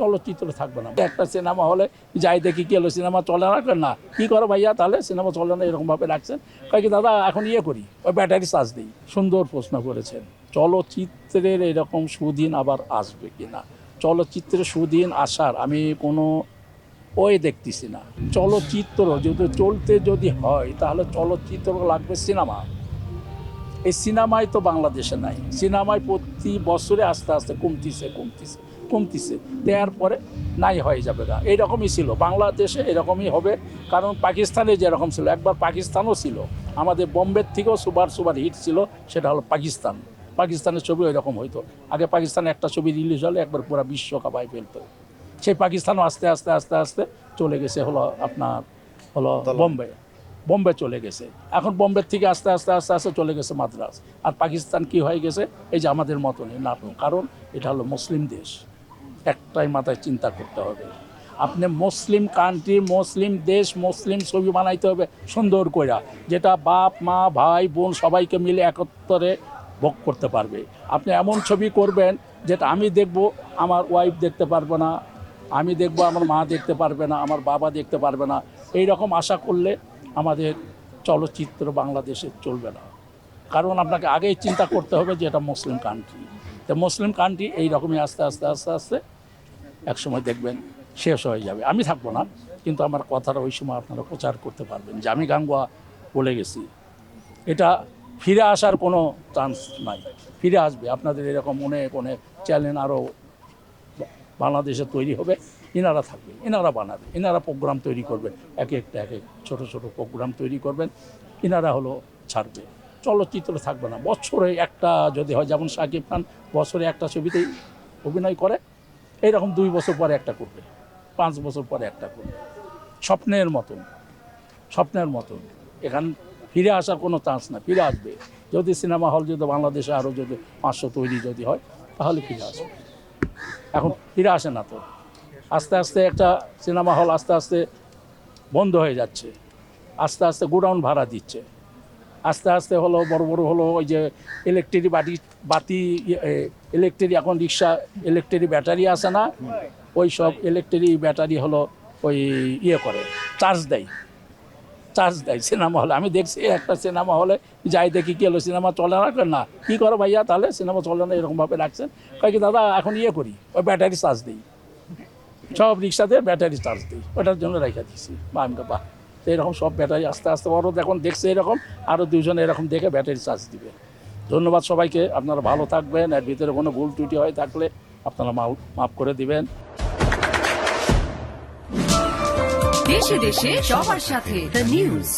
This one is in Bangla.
চলচ্চিত্র থাকবে না। একটা সিনেমা হলে যাই দেখি কি হলো, সিনেমা চলে না, না কি করো ভাইয়া তাহলে সিনেমা চলে না এরকমভাবে রাখছেন। কি দাদা এখন করি, ওই ব্যাটারি চার্জ দিই। সুন্দর প্রশ্ন করেছেন। চলচ্চিত্রের এরকম সুদিন আবার আসবে কি না, চলচ্চিত্রের সুদিন আসার আমি কোনো দেখতেছি না। চলচ্চিত্র যদি চলতে যদি হয় তাহলে চলচ্চিত্র লাগবে সিনেমা। এই সিনেমায় তো বাংলাদেশে নাই। সিনেমায় প্রতি বছরে আস্তে আস্তে কমতিছে তারপরে নাই হয়ে যাবে না। এইরকমই ছিল বাংলাদেশে, এরকমই হবে। কারণ পাকিস্তানে যেরকম ছিল, একবার পাকিস্তানও ছিল আমাদের বোম্বের থেকেও সুপার হিট ছিল, সেটা হলো পাকিস্তানের ছবি ওই রকম হইতো। আগে পাকিস্তানে একটা ছবি রিলিজ হলে একবার পুরো বিশ্ব কাঁপায় ফেলতো। সেই পাকিস্তানও আস্তে আস্তে চলে গেছে হলো বোম্বে চলে গেছে। এখন বোম্বের থেকে আস্তে আস্তে চলে গেছে মাদ্রাজ। আর পাকিস্তান কি হয়ে গেছে, এই যে আমাদের মতনই নাটক। কারণ এটা হলো মুসলিম দেশ। একটাই মাথায় চিন্তা করতে হবে, আপনি মুসলিম কান্ট্রি, মুসলিম দেশ, মুসলিম ছবি বানাইতে হবে সুন্দর কইরা, যেটা বাপ মা ভাই বোন সবাইকে মিলে একত্রে ভোগ করতে পারবে। আপনি এমন ছবি করবেন যেটা আমি দেখব, আমার ওয়াইফ দেখতে পারবে না, আমি দেখব আমার মা দেখতে পারবে না, আমার বাবা দেখতে পারবে না। এই রকম আশা করলে আমাদের চলচ্চিত্র বাংলাদেশে চলবে না। কারণ আপনাকে আগেই চিন্তা করতে হবে যে এটা মুসলিম কান্ট্রি। তো মুসলিম কান্ট্রি এই রকমই আস্তে আস্তে একসময় দেখবেন শেষ হয়ে যাবে। আমি থাকবো না, কিন্তু আমার কথাটা ওই সময় আপনারা প্রচার করতে পারবেন যে আমি গাঙ্গুয়া বলে গেছি। এটা ফিরে আসার কোনো চান্স নাই, ফিরে আসবে। আপনাদের এরকম অনেক চ্যানেল আরও বাংলাদেশে তৈরি হবে, এনারা থাকবে, এনারা বানাবে, এনারা প্রোগ্রাম তৈরি করবেন, এক ছোটো প্রোগ্রাম তৈরি করবেন, এনারা ছাড়বে। চলচ্চিত্র থাকবে না। বছরে একটা যদি হয়, যেমন শাকিব খান বছরে একটা ছবিতেই অভিনয় করে, এইরকম 2 বছর পরে একটা করবে, 5 বছর পরে একটা করবে। স্বপ্নের মতন এখান ফিরে আসার কোনো চান্স না। ফিরে আসবে যদি সিনেমা হল যদি বাংলাদেশে আরও যদি 500 তৈরি যদি হয়, তাহলে ফিরে আসবে। এখন ফিরে আসে না তো। আস্তে আস্তে একটা সিনেমা হল আস্তে আস্তে বন্ধ হয়ে যাচ্ছে, আস্তে আস্তে গোডাউন ভাড়া দিচ্ছে, আস্তে আস্তে বড় ওই যে ইলেকট্রিক বাতি ইলেকট্রিক, এখন রিক্সা ইলেকট্রিক ব্যাটারি আছে না, ওই সব ইলেকট্রিক ব্যাটারি ওই করে চার্জ দেয় সিনেমা হলে। আমি দেখছি একটা সিনেমা হলে যাই দেখি কি হলো, সিনেমা চলে না, কি করো ভাইয়া তাহলে সিনেমা চলে না এরকমভাবে রাখছেন। কি দাদা এখন করি, ওই ব্যাটারি চার্জ দিই, সব রিক্সাতে ব্যাটারি চার্জ দিই, ওটার জন্য রেখে দিচ্ছি। আমি বাহ, তো এরকম সব ব্যাটারি আস্তে আস্তে বড় এখন দেখছে এরকম, আরও 2 এরকম দেখে ব্যাটারি চার্জ দিবে। ধন্যবাদ সবাইকে, আপনারা ভালো থাকবেন। এর ভিতরে কোনো ভুল ত্রুটি হয়ে থাকলে আপনারা মাফ করে দিবেন। দেশে দেশে সবার সাথে দ্য নিউজ।